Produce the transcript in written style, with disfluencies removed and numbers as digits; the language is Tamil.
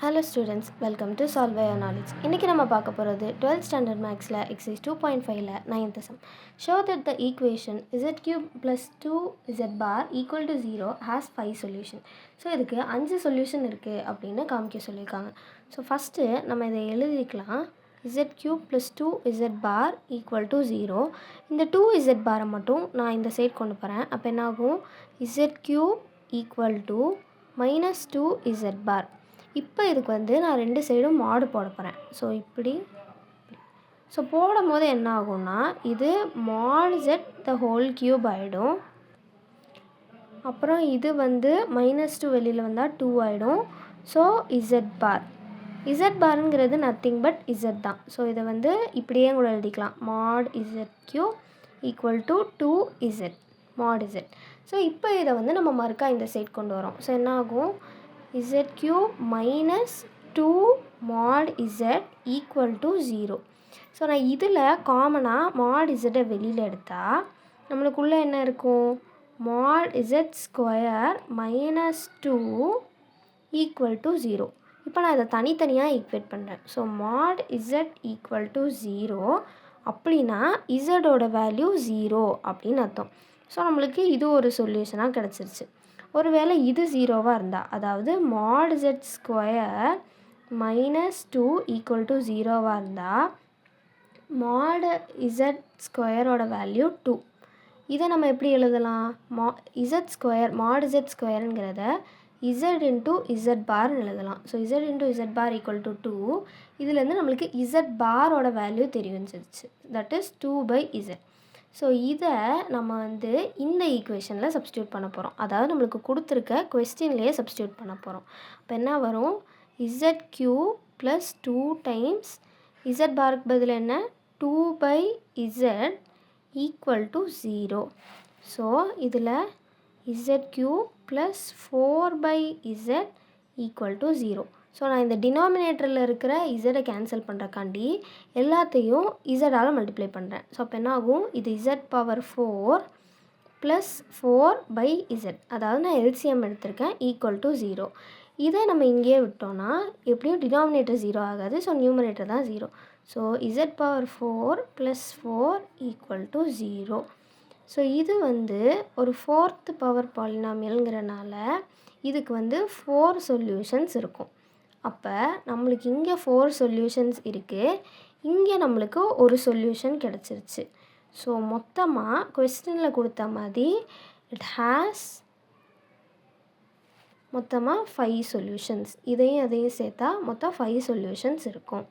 Hello students, welcome to Solve by Your Knowledge. இன்னைக்கு நம்ம பார்க்க போகிறது 12th standard mathsல exercise 2.5ல 9th sum. Show that the equation z cube plus 2z bar equal to 0 has 5 solution. So இதுக்கு 5 சொல்யூஷன் இருக்குது அப்படின்னு காமிக்க சொல்லியிருக்காங்க. ஸோ ஃபஸ்ட்டு நம்ம இதை எழுதிக்கலாம். z cube plus 2z bar equal to 0. இந்த 2z பாரை மட்டும் நான் இந்த சைட் கொண்டு போகிறேன். அப்போ என்னாகும்? z cube equal to minus 2z bar. இப்போ இதுக்கு நான் ரெண்டு சைடும் மாடு போட போகிறேன். ஸோ இப்படி போடும் போது என்ன ஆகும்னா இது mod z the whole cube ஆகிடும். அப்புறம் இது -2 வெளியில் வந்தால் 2 ஆகிடும். ஸோ z பார் பாருங்கிறது நத்திங் பட் z தான். ஸோ இதை இப்படியே கூட எழுதிக்கலாம். Mod z cube equal to 2z mod z. So இப்போ இதை நம்ம மறுக்கா இந்த சைட் கொண்டு வரோம். ஸோ என்ன ஆகும்? z cube minus 2 mod z equal to 0. So நான் இதில் காமனாக mod z வெளியில் எடுத்தால் நம்மளுக்குள்ளே என்ன இருக்கும்? mod z square minus 2 equal to 0. இப்போ நான் இதை தனித்தனியாக ஈக்குவேட் பண்ணுறேன். So mod z equal to 0 அப்படின்னா z-ஓட வேல்யூ 0 அப்படின்னு அர்த்தம். ஸோ நம்மளுக்கு இது ஒரு சொல்யூஷனாக கிடச்சிருச்சு. ஒருவேளை இது 0வாக இருந்தால், அதாவது mod z square -2 equal to 0வாக இருந்தால் mod z ஸ்கொயரோட வேல்யூ 2. இதை நம்ம எப்படி எழுதலாம்? z ஸ்கொயர் mod z ஸ்கொயருங்கிறத z இன்ட்டு z பார்னு எழுதலாம். So z into z bar equal to 2. இதுலேருந்து நம்மளுக்கு z பாரோட வேல்யூ தெரிஞ்சிருச்சு. That is 2/z. ஸோ இதை நம்ம இந்த ஈக்குவேஷனில் சப்ஸ்டியூட் பண்ண போகிறோம். அதாவது நம்மளுக்கு கொடுத்துருக்க கொஸ்டின்லேயே சப்ஸ்டியூட் பண்ண போகிறோம். இப்போ என்ன வரும்? z cube plus 2 times z பாருக்கு பதில் என்ன? 2/z equal to 0. ஸோ இதில் z cube plus 4/z equal to 0. So நான் இந்த டினாமினேட்டரில் இருக்கிற இசடை கேன்சல் பண்ணுறக்காண்டி எல்லாத்தையும் இசடால் மல்டிப்ளை பண்ணுறேன். ஸோ அப்போ என்ன ஆகும்? இது z பவர் 4 ப்ளஸ் 4/z. அதாவது நான் எல்சிஎம் எடுத்திருக்கேன் ஈக்குவல் டு 0. இதை நம்ம இங்கேயே விட்டோம்னா எப்படியும் டினாமினேட்டர் 0 ஆகாது. ஸோ நியூமரேட்டர் தான் 0. So z power 4 plus 4 equal to 0. So இது ஒரு 4th பவர் பாலினாமியல்ங்கிறனால இதுக்கு 4 சொல்யூஷன்ஸ் இருக்கும். அப்போ நம்மளுக்கு இங்கே 4 சொல்யூஷன்ஸ் இருக்குது. இங்கே நம்மளுக்கு ஒரு சொல்யூஷன் கிடச்சிருச்சு. ஸோ மொத்தமாக கொஸ்டினில் கொடுத்த மாதிரி இட் ஹேஸ் மொத்தமாக 5 சொல்யூஷன்ஸ். இதையும் அதையும் சேர்த்தா மொத்தம் 5 சொல்யூஷன்ஸ் இருக்கும்.